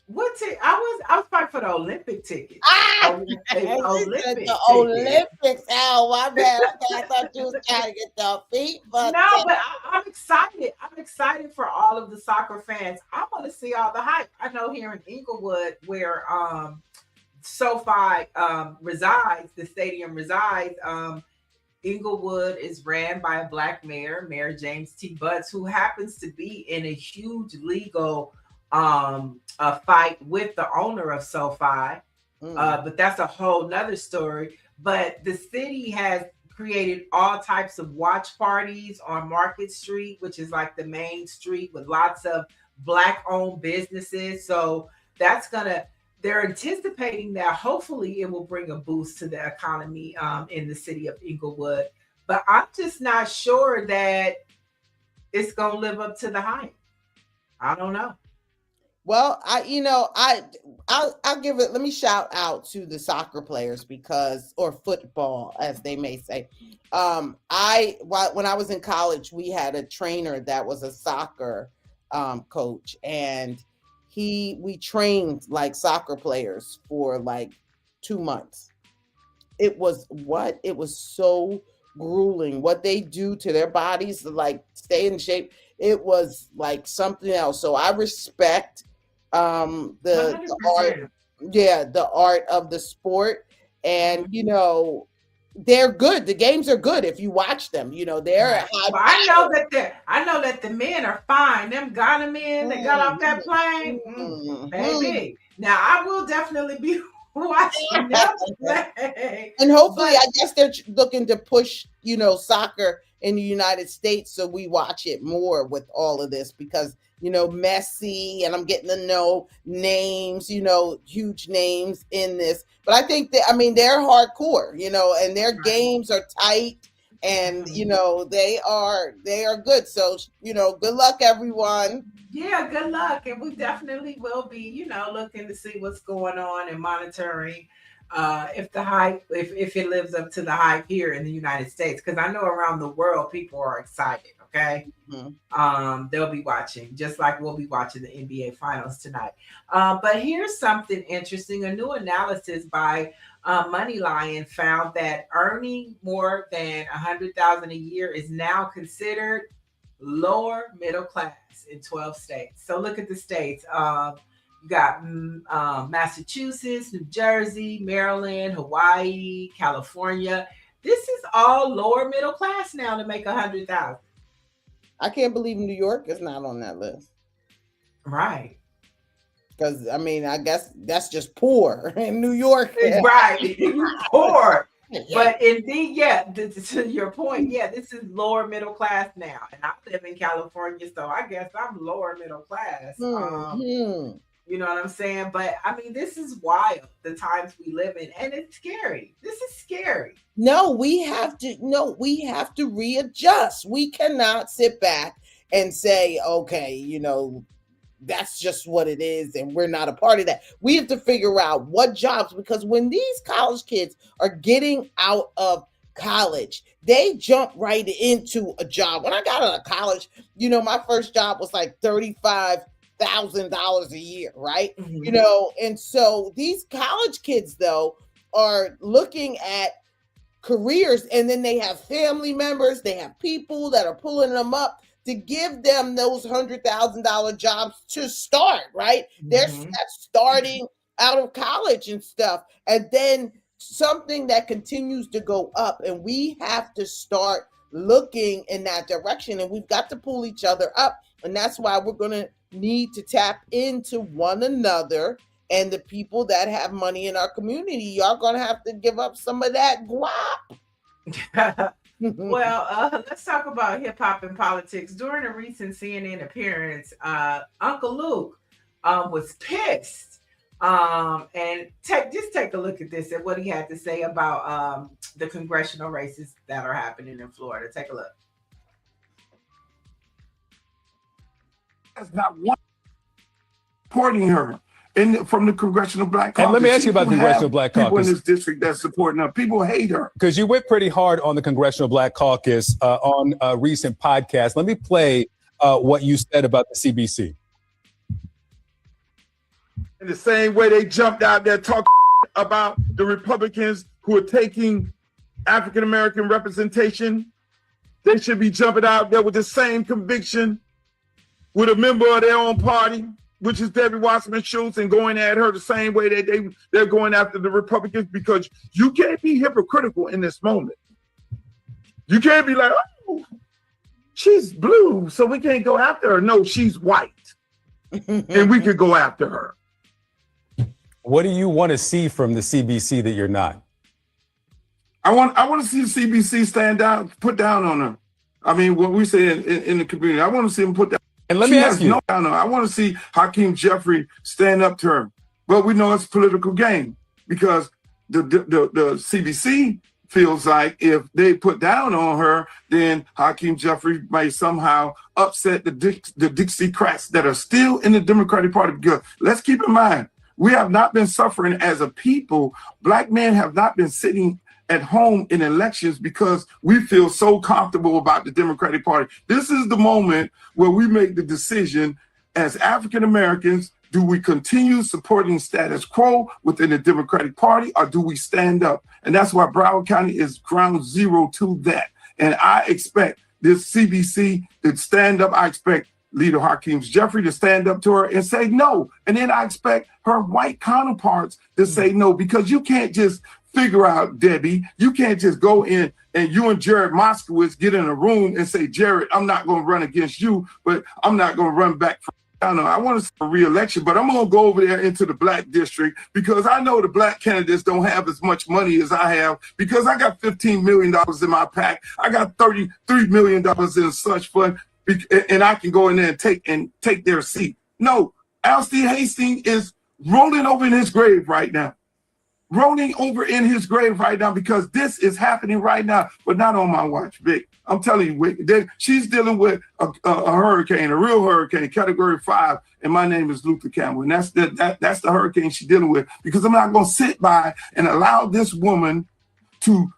What ticket? I was fighting for the Olympic ticket. The Olympics. Oh, my bad. I thought you was trying to get the feet. But no, but I'm excited. I'm excited for all of the soccer fans. I want to see all the hype. I know here in Inglewood, where SoFi resides, the stadium resides. Inglewood is ran by a Black mayor, Mayor James T. Butts, who happens to be in a huge legal a fight with the owner of SoFi, but that's a whole nother story. But the city has created all types of watch parties on Market Street, which is like the main street with lots of Black-owned businesses. So they're anticipating that hopefully it will bring a boost to the economy in the city of Inglewood. but I'm just not sure that it's gonna live up to the hype. I don't know. Well, I'll give it. Let me shout out to the soccer players or football, as they may say. When I was in college, we had a trainer that was a soccer coach, and we trained like soccer players for like 2 months. It was so grueling what they do to their bodies to like stay in shape. It was like something else. So I respect the art, the art of the sport, and they're good. The games are good if you watch them. They're I know that the men are fine. Them Ghana men that got off that plane, baby. Now I will definitely be watching them play. And hopefully, I guess they're looking to push, soccer in the United States, so we watch it more with all of this, because Messi, and I'm getting to know names, huge names in this. But I think they're hardcore, and their games are tight, and they are good. So good luck, everyone. Yeah, good luck, and we definitely will be, looking to see what's going on and monitoring if the hype, if it lives up to the hype here in the United States, because I know around the world people are excited. Okay, they'll be watching, just like we'll be watching the NBA Finals tonight. But here's something interesting: a new analysis by Moneyline found that earning more than $100,000 a year is now considered lower middle class in 12 states. So look at the states. You got Massachusetts, New Jersey, Maryland, Hawaii, California. This is all lower middle class now to make $100,000. I can't believe New York is not on that list. Right. Because I guess that's just poor in New York. Right. Poor. But indeed, to your point, this is lower middle class now. And I live in California, so I guess I'm lower middle class. You know what I'm saying? But this is wild, the times we live in, and it's scary. This is scary. No, we have to readjust. We cannot sit back and say, okay, that's just what it is, and we're not a part of that. We have to figure out what jobs, because when these college kids are getting out of college, they jump right into a job. When I got out of college, my first job was like $35,000 a year, right? And so these college kids, though, are looking at careers, and then they have family members, they have people that are pulling them up to give them those $100,000 jobs to start, right? They're starting out of college and stuff, and then something that continues to go up, and we have to start looking in that direction, and we've got to pull each other up, and that's why we're going to need to tap into one another and the people that have money in our community. Y'all going to have to give up some of that guap. Well, let's talk about hip hop and politics. During a recent CNN appearance, Uncle Luke was pissed. And take a look at this and what he had to say about the congressional races that are happening in Florida. Take a look. That's not one supporting her from the Congressional Black Caucus. And let me ask you about the Congressional Black Caucus. People in this district that's supporting her. People hate her. Because you went pretty hard on the Congressional Black Caucus on a recent podcast. Let me play what you said about the CBC. In the same way they jumped out there talking about the Republicans who are taking African-American representation, they should be jumping out there with the same conviction with a member of their own party, which is Debbie Wasserman Schultz, and going at her the same way that they're going after the Republicans, because you can't be hypocritical in this moment. You can't be like, oh, she's blue, so we can't go after her. No, she's white, and we could go after her. What do you want to see from the CBC that you're not? I want to see the CBC stand down, put down on her. What we say in the community, I want to see them put down. And let me ask you, I want to see Hakeem Jeffrey stand up to her. But we know it's a political game, because the CBC feels like if they put down on her, then Hakeem Jeffrey might somehow upset the Dixiecrats that are still in the Democratic Party. Because let's keep in mind, we have not been suffering as a people. Black men have not been sitting at home in elections because we feel so comfortable about the Democratic Party. This is the moment where we make the decision as African Americans. Do we continue supporting status quo within the Democratic Party, or do we stand up? And that's why Broward County is ground zero to that. And I expect this CBC to stand up. I expect Leader Hakeem Jeffrey to stand up to her and say no. And then I expect her white counterparts to say no, because you can't just figure out, Debbie, you can't just go in and you and Jared Moskowitz get in a room and say, Jared, I'm not going to run against you, but I'm not going to run back from I want to see a re-election, but I'm going to go over there into the black district because I know the black candidates don't have as much money as I have because I got $15 million in my PAC. I got $33 million in a slush fund, and I can go in there and take their seat. No, Alcee Hastings is rolling over in his grave right now. Rolling over in his grave right now because this is happening right now, but not on my watch, Vic. I'm telling you, Vic, she's dealing with a hurricane, a real hurricane, Category 5, and my name is Luther Campbell, and that's the hurricane she's dealing with, because I'm not going to sit by and allow this woman to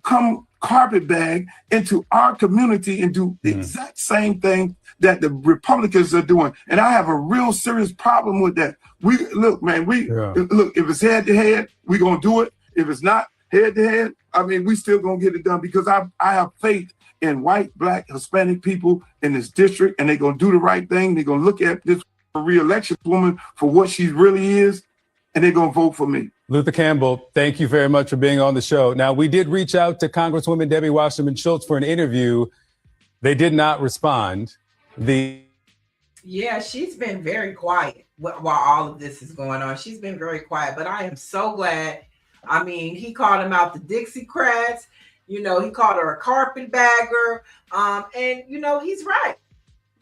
come carpetbag into our community and do the exact same thing that the Republicans are doing. And I have a real serious problem with that. Look, if it's head to head, we're going to do it. If it's not head to head, I mean, we still going to get it done because I have faith in white, black, Hispanic people in this district, and they're going to do the right thing. They're going to look at this re-election woman for what she really is, and they're going to vote for me. Luther Campbell, thank you very much for being on the show. Now, we did reach out to Congresswoman Debbie Wasserman Schultz for an interview. They did not respond. Yeah, she's been very quiet while all of this is going on. She's been very quiet, but I am so glad. I mean, he called him out the Dixiecrats. You know, he called her a carpetbagger. And, you know, he's right.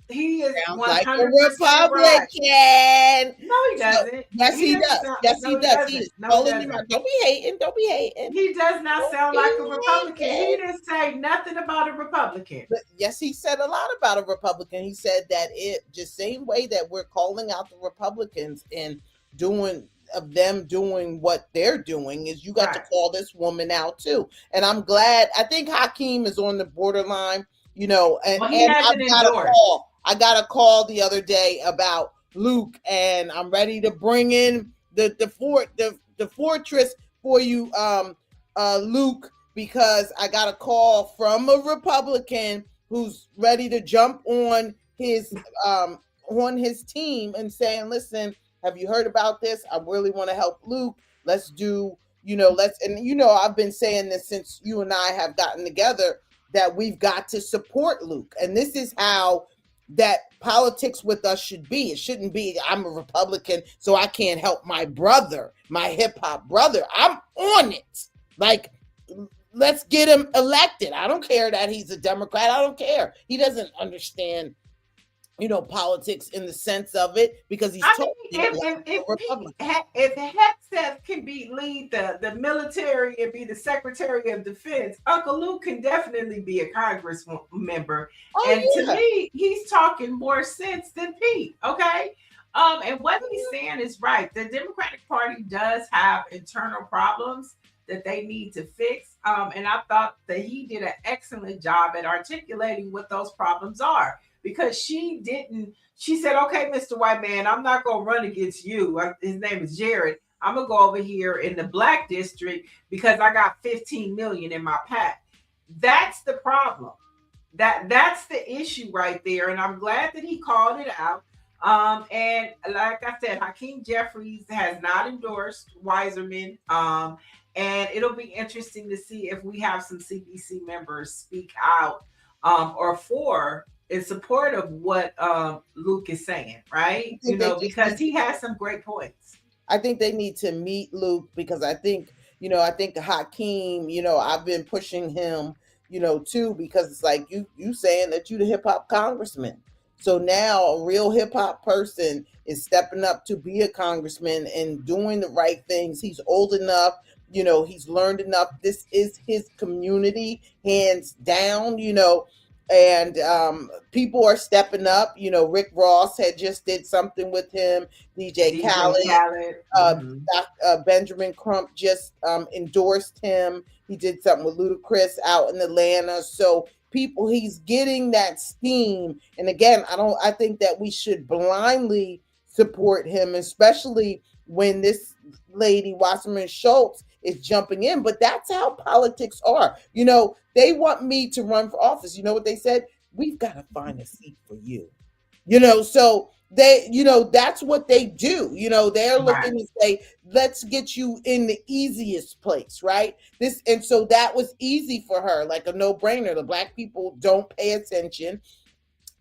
He is 100% like a Republican. Right. No, he doesn't. Yes, he does. Yes, he does. He's calling him out. Don't be hating. Don't be hating. He does not sound like a Republican. He didn't say nothing about a Republican. But yes, he said a lot about a Republican. He said that it just same way that we're calling out the Republicans and doing what they're doing is you got to call this woman out too. And I'm glad. I think Hakeem is on the borderline, you know, and I got a call the other day about Luke, and I'm ready to bring in the fortress for you, Luke, because I got a call from a Republican who's ready to jump on his team and saying, listen, have you heard about this? I really want to help Luke. Let's do, I've been saying this since you and I have gotten together, that we've got to support Luke. And this is how that politics with us should be. It shouldn't be, I'm a Republican, so I can't help my brother, my hip hop brother. I'm on it. Like, let's get him elected. I don't care that he's a Democrat. I don't care. He doesn't understand, politics in the sense of it, because he's if Hegseth can lead the military and be the Secretary of Defense, Uncle Luke can definitely be a Congress member. To me, he's talking more sense than Pete. Okay. And what he's saying is right. The Democratic Party does have internal problems that they need to fix. And I thought that he did an excellent job at articulating what those problems are. Because she said, okay, Mr. White Man, I'm not going to run against you. His name is Jared. I'm going to go over here in the black district because I got 15 million in my PAC. That's the problem. That's the issue right there. And I'm glad that he called it out. And like I said, Hakeem Jeffries has not endorsed Wiserman. And it'll be interesting to see if we have some CBC members speak out in support of what Luke is saying, right? Because he has some great points. I think they need to meet Luke, because I think Hakeem, I've been pushing him, too, because it's like you saying that you the hip hop congressman. So now a real hip hop person is stepping up to be a congressman and doing the right things. He's old enough You know, he's learned enough. This is his community, hands down, you know, and people are stepping up. You know, Rick Ross had just did something with him. DJ Khaled. Benjamin Crump just endorsed him. He did something with Ludacris out in Atlanta. So people, he's getting that steam. And again, I think that we should blindly support him, especially when this lady Wasserman Schultz is jumping in. But that's how politics are. You know, they want me to run for office. You know what they said? We've got to find a seat for you. You know, so they, you know, that's what they do. You know, they're looking to say, let's get you in the easiest place, right? And so that was easy for her, like a no-brainer. The Black people don't pay attention.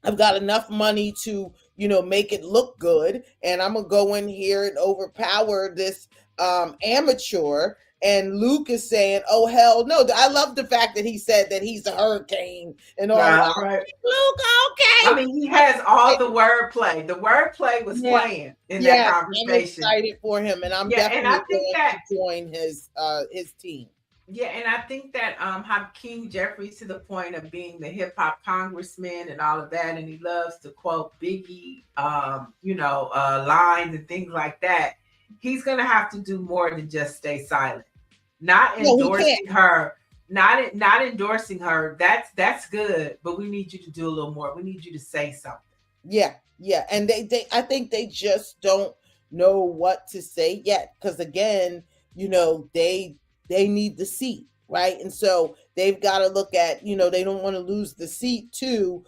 I've got enough money to, you know, make it look good, and I'm gonna go in here and overpower this amateur. And Luke is saying, "Oh hell no!" I love the fact that he said that he's a hurricane and all that. Right. Luke, okay. I mean, he has all the wordplay. The wordplay was playing in that conversation. I'm excited for him, and I'm definitely going to join his team. Yeah, and I think that Hakeem Jeffries, to the point of being the hip hop congressman and all of that, and he loves to quote Biggie, lines and things like that. He's going to have to do more than just stay silent. Not endorsing her, not endorsing her. That's good, but we need you to do a little more. We need you to say something. Yeah, and I think they just don't know what to say yet, because again, you know, they need the seat, right? And so they've got to look at, you know, they don't want to lose the seat to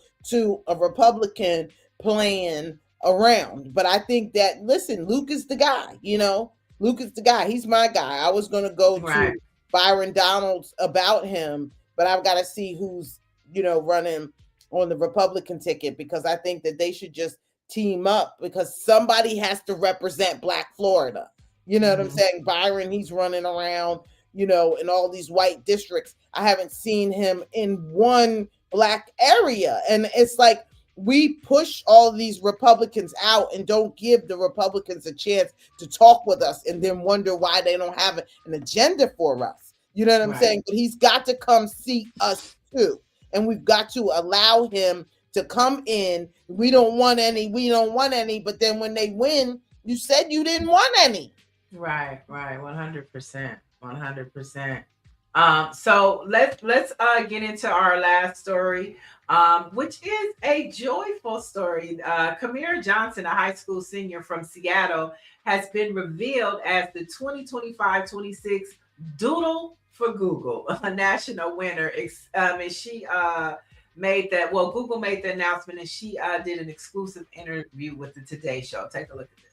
a Republican playing around. But I think that, listen, Luke is the guy, you know, Luke is the guy. He's my guy. I was going to go to Byron Donalds about him, but I've got to see who's, you know, running on the Republican ticket, because I think that they should just team up, because somebody has to represent Black Florida. You know what I'm saying? Byron, he's running around, you know, in all these white districts. I haven't seen him in one Black area. And it's like, we push all these Republicans out and don't give the Republicans a chance to talk with us, and then wonder why they don't have an agenda for us. You know what I'm saying? But he's got to come see us too. And we've got to allow him to come in. We don't want any. But then when they win, you said you didn't want any. Right. 100%. 100%. So let's get into our last story, which is a joyful story. Kamira Johnson, a high school senior from Seattle, has been revealed as the 2025-26 Doodle for Google, a national winner. And she made that. Well, Google made the announcement, and she did an exclusive interview with the Today Show. Take a look at this.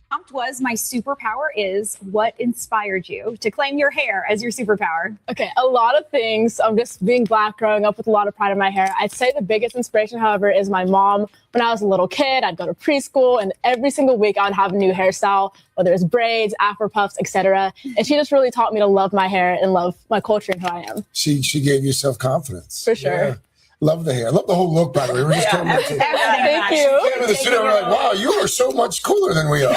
Prompt was, my superpower is. What inspired you to claim your hair as your superpower? Okay, a lot of things. Just being Black, growing up with a lot of pride in my hair. I'd say the biggest inspiration, however, is my mom. When I was a little kid, I'd go to preschool, and every single week I would have a new hairstyle, whether it's braids, Afro puffs, etc. And she just really taught me to love my hair and love my culture and who I am. She gave you self-confidence. For sure. Yeah. Love the hair. Love the whole look, by the way. We're just talking about Thank you. We're like, wow, you are so much cooler than we are.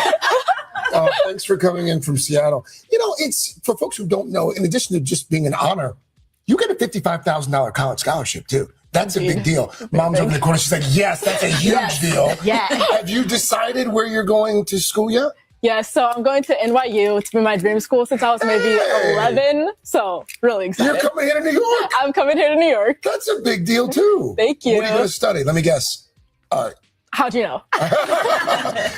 Thanks for coming in from Seattle. You know, it's for folks who don't know, in addition to just being an honor, you get a $55,000 college scholarship too. That's a big deal. Mom's over in the corner. She's like, yes, that's a huge deal. Yeah. Have you decided where you're going to school yet? Yeah, so I'm going to NYU. It's been my dream school since I was maybe 11. So really excited. You're coming here to New York? I'm coming here to New York. That's a big deal too. Thank you. What are you going to study? Let me guess. Art. How'd you know?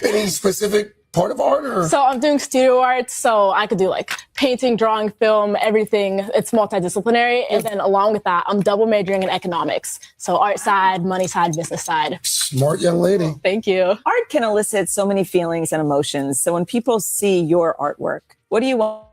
Any specific part of art? Or? So I'm doing studio art, so I could do like painting, drawing, film, everything. It's multidisciplinary. And then along with that, I'm double majoring in economics. So art side, money side, business side. Smart young lady. Thank you. Art can elicit so many feelings and emotions. So when people see your artwork, what do you want?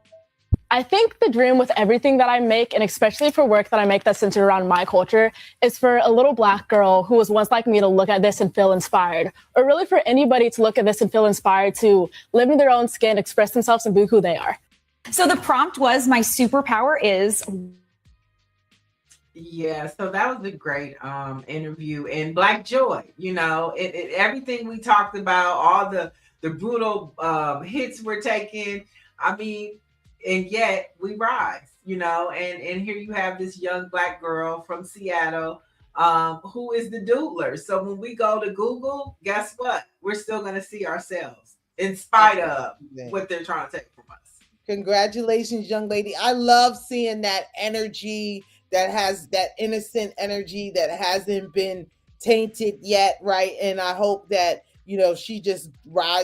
I think the dream with everything that I make, and especially for work that I make that's centered around my culture, is for a little Black girl who was once like me to look at this and feel inspired. Or really for anybody to look at this and feel inspired to live in their own skin, express themselves, and be who they are. So the prompt was, my superpower is. Yeah, so that was a great interview. And Black Joy, you know, everything we talked about, all the brutal hits we're taking. I mean, and yet we rise, you know, and here you have this young Black girl from Seattle who is the doodler. So when we go to Google, guess what? We're still going to see ourselves in spite of what they're trying to take from us. Congratulations, young lady. I love seeing that energy that has that innocent energy that hasn't been tainted yet, right? And I hope that, you know, she just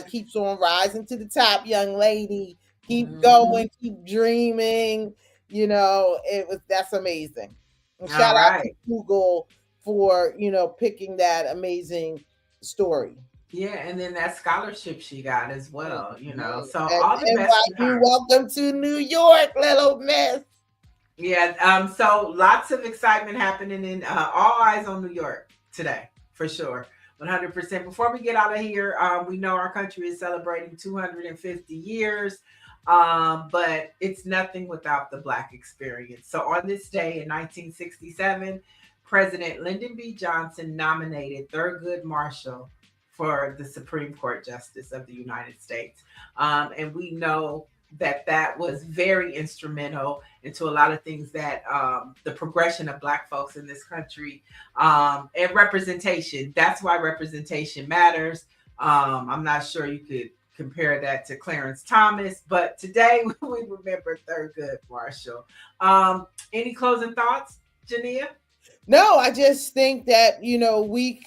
keeps on rising to the top, young lady. Keep going, keep dreaming. You know, that's amazing. And shout out to Google for, you know, picking that amazing story. Yeah, and then that scholarship she got as well, you know. So And all the best. NYU, welcome to New York, little miss. Yeah, so lots of excitement happening in all eyes on New York today, for sure. 100%. Before we get out of here, we know our country is celebrating 250 years, but it's nothing without the Black experience. So on this day in 1967, President Lyndon B. Johnson nominated Thurgood Marshall for the Supreme Court Justice of the United States. And we know that was very instrumental into a lot of things that the progression of Black folks in this country and representation. That's why representation matters. I'm not sure you could compare that to Clarence Thomas, but today we remember Thurgood Marshall. Any closing thoughts, JINEEA? No, I just think that, you know, we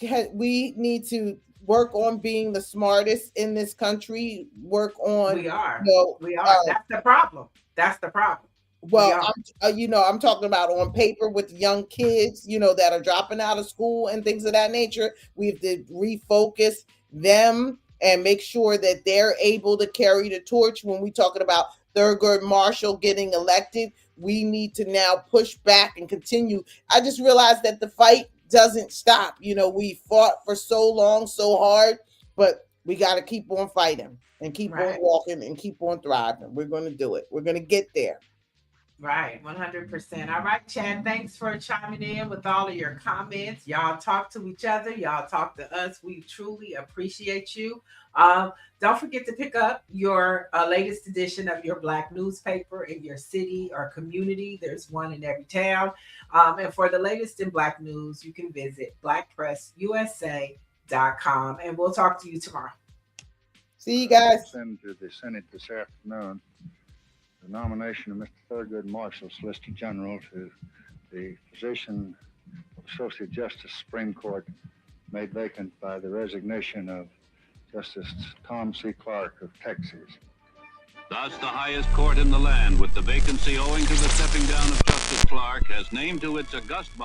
need to work on being the smartest in this country. Work on. We are. You know, we are. That's the problem. That's the problem. Well, I'm talking about on paper with young kids, you know, that are dropping out of school and things of that nature. We have to refocus them and make sure that they're able to carry the torch. When we talking about Thurgood Marshall getting elected, we need to now push back and continue. I just realized that the fight doesn't stop. You know, we fought for so long, so hard, but we got to keep on fighting and keep on walking and keep on thriving. We're going to do it. We're going to get there. Right, 100%. All right, Chad, thanks for chiming in with all of your comments. Y'all talk to each other. Y'all talk to us. We truly appreciate you. Don't forget to pick up your latest edition of your Black newspaper in your city or community. There's one in every town. And for the latest in Black news, you can visit blackpressusa.com. And we'll talk to you tomorrow. See you guys. Send to the Senate this afternoon the nomination of Mr. Thurgood Marshall, Solicitor General, to the position of Associate Justice Supreme Court, made vacant by the resignation of Justice Tom C. Clark of Texas. Thus, the highest court in the land, with the vacancy owing to the stepping down of Justice Clark, has named to its august